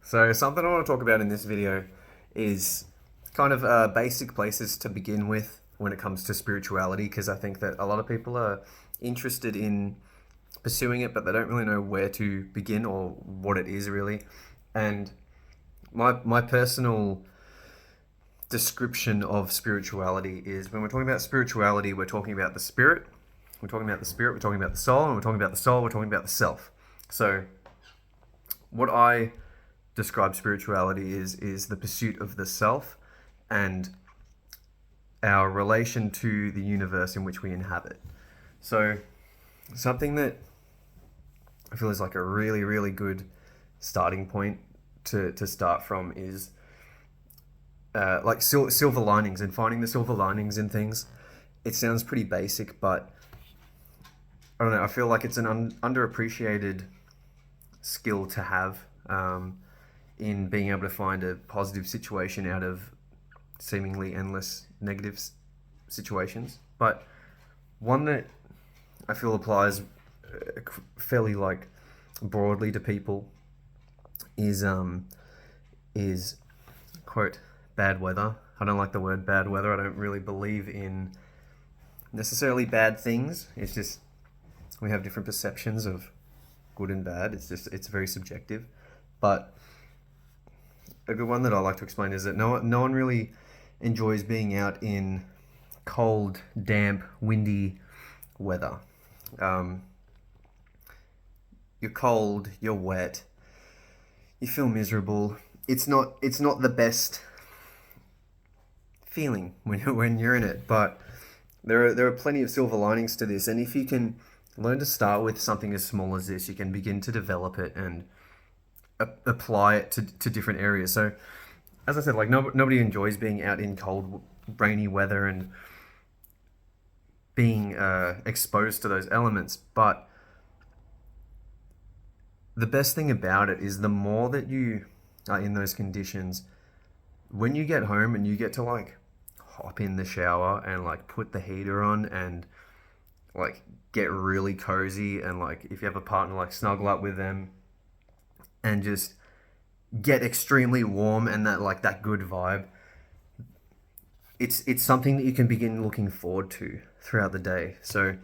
So something I want to talk about in this video is kind of basic places to begin with when it comes to spirituality, because I think that a lot of people are interested in pursuing it, but they don't really know where to begin or what it is really. And my personal description of spirituality is when we're talking about spirituality, we're talking about the spirit, we're talking about the spirit, we're talking about the soul, and we're talking about the soul, we're talking about the self. So what I describe spirituality is the pursuit of the self and our relation to the universe in which we inhabit. So something that I feel is like a really, really good starting point to start from is like silver linings and finding the silver linings in things. It sounds pretty basic, but I don't know. I feel like it's an underappreciated skill to have in being able to find a positive situation out of seemingly endless negative situations. But one that I feel applies fairly like broadly to people is quote bad weather. I don't like the word bad weather. I don't really believe in necessarily bad things. It's just we have different perceptions of good and bad. It's very subjective. But a good one that I like to explain is that no one really enjoys being out in cold, damp, windy weather. Um, you're cold, you're wet, you feel miserable. It's not the best feeling when you're in it, but there are plenty of silver linings to this, and if you can learn to start with something as small as this, you can begin to develop it and apply it to different areas. So, as I said, like nobody enjoys being out in cold, rainy weather and being exposed to those elements. But the best thing about it is the more that you are in those conditions, when you get home and you get to like hop in the shower and like put the heater on and like get really cozy and like if you have a partner like snuggle up with them and just get extremely warm and that good vibe. It's something that you can begin looking forward to throughout the day. So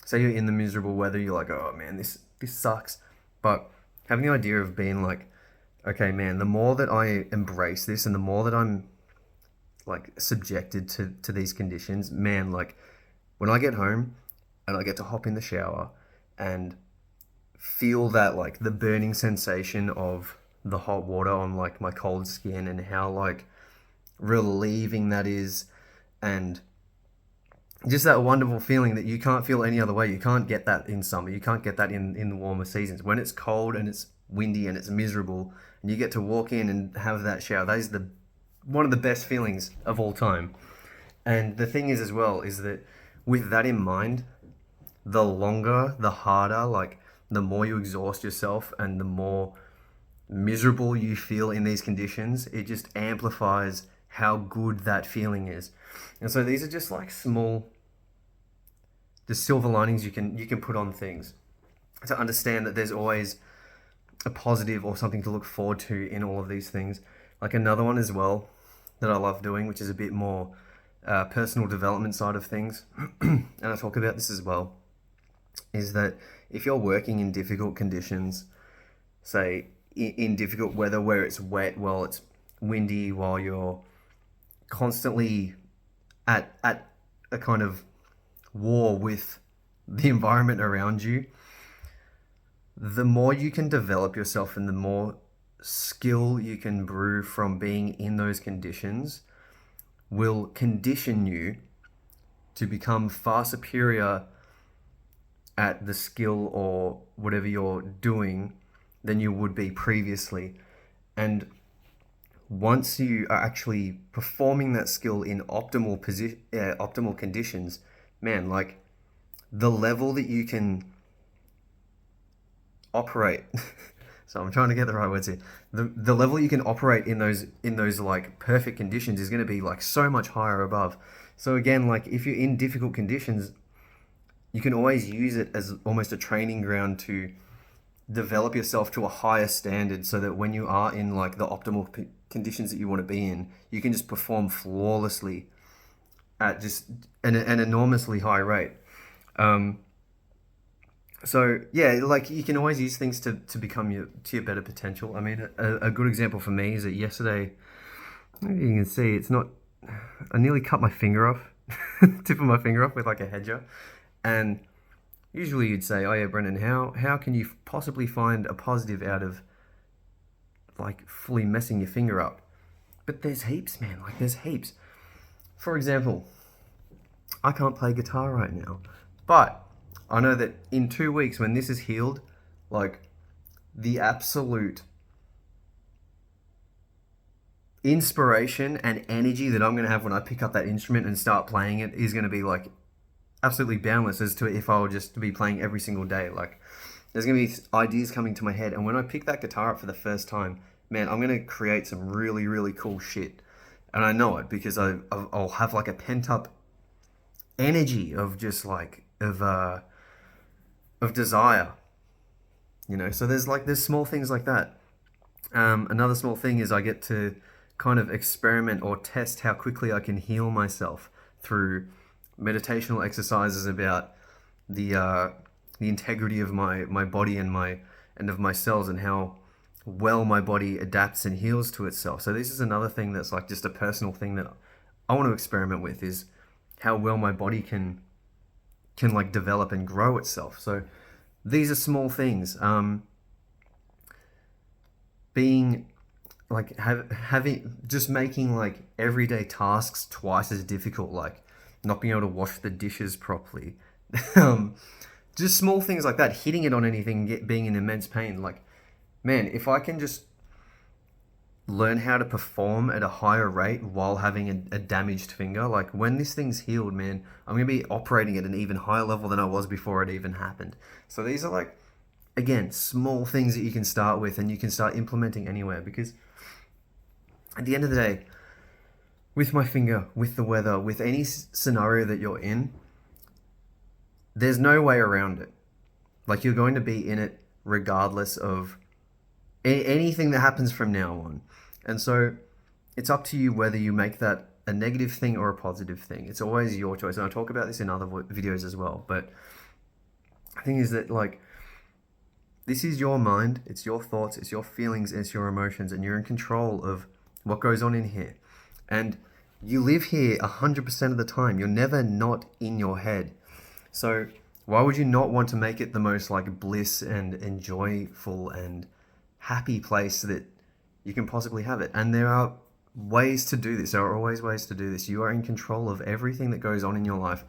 say you're in the miserable weather, you're like, oh man, this sucks. But having the idea of being like, okay, man, the more that I embrace this and the more that I'm like subjected to these conditions, man, like when I get home and I get to hop in the shower and feel that like the burning sensation of the hot water on like my cold skin and how like relieving that is, and just that wonderful feeling that you can't feel any other way. You can't get that in summer. You can't get that in the warmer seasons. When it's cold and it's windy and it's miserable, and you get to walk in and have that shower, that is the one of the best feelings of all time. And the thing is, as well, is that with that in mind, the longer, the harder, like the more you exhaust yourself and the more miserable you feel in these conditions, it just amplifies how good that feeling is. And so these are just like small, the silver linings you can put on things to understand that there's always a positive or something to look forward to in all of these things. Like another one as well that I love doing, which is a bit more personal development side of things, and I talk about this as well, is that if you're working in difficult conditions, say in difficult weather where it's wet, while it's windy, while you're constantly at a kind of war with the environment around you, the more you can develop yourself and the more skill you can brew from being in those conditions will condition you to become far superior at the skill or whatever you're doing than you would be previously. And once you are actually performing that skill in optimal conditions, man, like the level that you can operate. So I'm trying to get the right words here. The level you can operate in those like perfect conditions is going to be like so much higher above. So again, like if you're in difficult conditions, you can always use it as almost a training ground to develop yourself to a higher standard so that when you are in like the optimal conditions that you want to be in, you can just perform flawlessly at just an enormously high rate. Um, so yeah, like you can always use things to become your better potential. I mean, a good example for me is that yesterday, maybe you can see it's not. I nearly cut my finger off, tip of my finger off with like a hedger, and usually you'd say, "Oh yeah, Brendan, how can you possibly find a positive out of like fully messing your finger up?" But there's heaps, man. Like there's heaps. For example, I can't play guitar right now, but I know that in 2 weeks when this is healed, like the absolute inspiration and energy that I'm going to have when I pick up that instrument and start playing it is going to be like absolutely boundless as to if I were just to be playing every single day. Like there's going to be ideas coming to my head, and when I pick that guitar up for the first time, man, I'm going to create some really, really cool shit. And I know it because I'll have like a pent up energy of just like of desire, you know. So there's small things like that. Another small thing is I get to kind of experiment or test how quickly I can heal myself through meditational exercises about the integrity of my body and of my cells, and how well my body adapts and heals to itself. So this is another thing that's like just a personal thing that I want to experiment with, is how well my body can like develop and grow itself. So these are small things. Being like having just making like everyday tasks twice as difficult, like not being able to wash the dishes properly. um, just small things like that, hitting it on anything, being in immense pain. Like, man, if I can just learn how to perform at a higher rate while having a damaged finger, like when this thing's healed, man, I'm going to be operating at an even higher level than I was before it even happened. So these are like, again, small things that you can start with and you can start implementing anywhere, because at the end of the day, with my finger, with the weather, with any scenario that you're in, there's no way around it. Like you're going to be in it regardless of anything that happens from now on. And so it's up to you whether you make that a negative thing or a positive thing. It's always your choice. And I talk about this in other videos as well. But the thing is that, like, this is your mind, it's your thoughts, it's your feelings, it's your emotions, and you're in control of what goes on in here. And you live here 100% of the time. You're never not in your head. So why would you not want to make it the most like bliss and enjoyable and happy place that you can possibly have it? And there are ways to do this. There are always ways to do this. You are in control of everything that goes on in your life.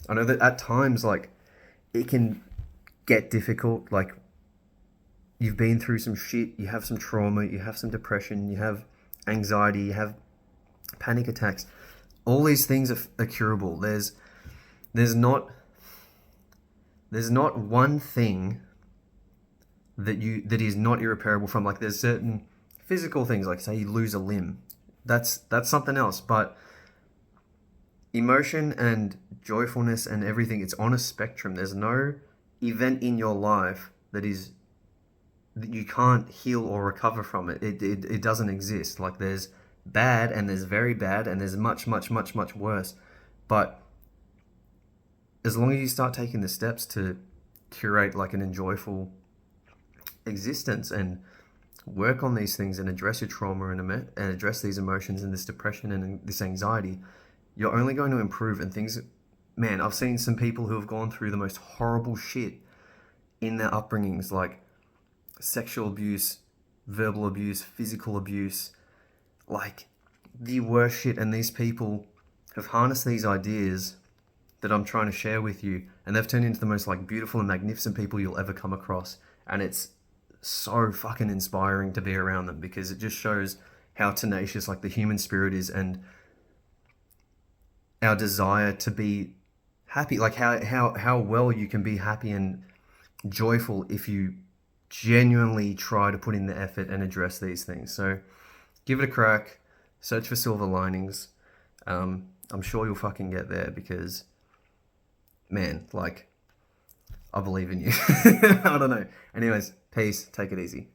I know that at times, like, it can get difficult. Like, you've been through some shit, you have some trauma, you have some depression, you have anxiety, you have panic attacks. All these things are curable. There's not one thing that is not irreparable from. Like, there's certain physical things, like say you lose a limb. That's something else. But emotion and joyfulness and everything, it's on a spectrum. There's no event in your life that you can't heal or recover from it. It doesn't exist. Like, there's bad and there's very bad and there's much, much, much, much worse. But as long as you start taking the steps to curate like an enjoyable existence and work on these things and address your trauma and address these emotions and this depression and this anxiety, you're only going to improve. And things, man, I've seen some people who have gone through the most horrible shit in their upbringings, like sexual abuse, verbal abuse, physical abuse, like the worst shit. And these people have harnessed these ideas that I'm trying to share with you, and they've turned into the most like beautiful and magnificent people you'll ever come across. And it's so fucking inspiring to be around them, because it just shows how tenacious like the human spirit is, and our desire to be happy, like how well you can be happy and joyful if you genuinely try to put in the effort and address these things. So give it a crack, search for silver linings. I'm sure you'll fucking get there, because, man, like, I believe in you. I don't know. Anyways, peace. Take it easy.